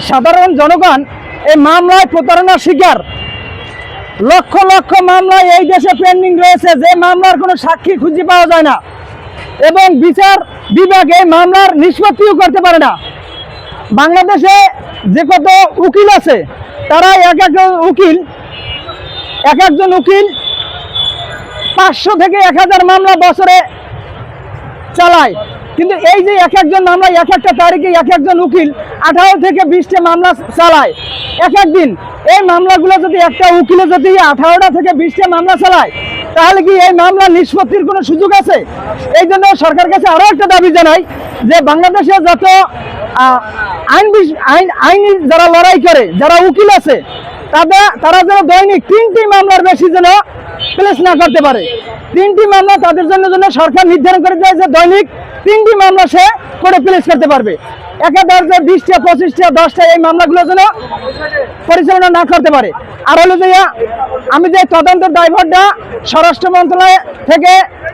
সাধারণ জনগণ এই মামলায় প্রতারণার শিকার। লক্ষ লক্ষ মামলায় এই দেশে পেন্ডিং রয়েছে, যে মামলার কোনো সাক্ষী খুঁজে পাওয়া যায় না এবং বিচার বিভাগ এই মামলার নিষ্পত্তিও করতে পারে না। বাংলাদেশে যে কত উকিল আছে, তারা এক একজন উকিল 500 থেকে 1000 মামলা বছরে চালায়। কিন্তু এই যে এক একজন মামলা এক একটা তারিখে এক একজন উকিল 18 থেকে 20টা মামলা চালায় এক একদিন। এই মামলাগুলো যদি একটা উকিলে যদি 18টা থেকে 20টা মামলা চালায়, তাহলে কি এই মামলা নিষ্পত্তির কোনো সুযোগ আছে? এই জন্য সরকার কাছে আরও একটা দাবি জানাই যে বাংলাদেশে যত আইনি যারা লড়াই করে, যারা উকিল আছে, তারা যেন দৈনিক 3টি মামলার বেশি যেন প্লেস না করতে পারে। 3টি মামলা তাদের জন্য সরকার নির্ধারণ করে দেয় যে দৈনিক 3টি মামলা সে করে প্লেস করতে পারবে। একাধারে 20টা 25টা 10টা এই মামলাগুলো যেন পরিচালনা না করতে পারে। আর হলো যে আমি যে তদন্তের দায়ভারটা স্বরাষ্ট্র মন্ত্রণালয় থেকে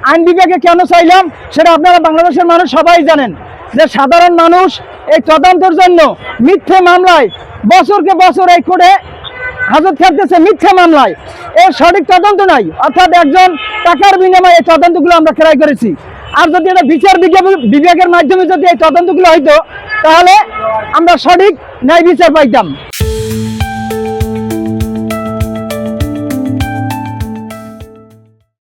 আইন বিভাগে কেন চাইলাম, সেটা আপনারা বাংলাদেশের মানুষ সবাই জানেন যে সাধারণ মানুষ এই তদন্তের জন্য মিথ্যে মামলায় বছরকে বছর এই কোর্টে হাজত খাটতেছে। মিথ্যা মামলায় এর সঠিক তদন্ত নাই, অর্থাৎ একজন টাকার বিনিময়ে এই তদন্তগুলো আমরা ক্রয় করেছি। আর যদি এটা বিচার বিভাগের মাধ্যমে যদি এই তদন্তগুলো হইতো, তাহলে আমরা সঠিক ন্যায় বিচার পাইতাম।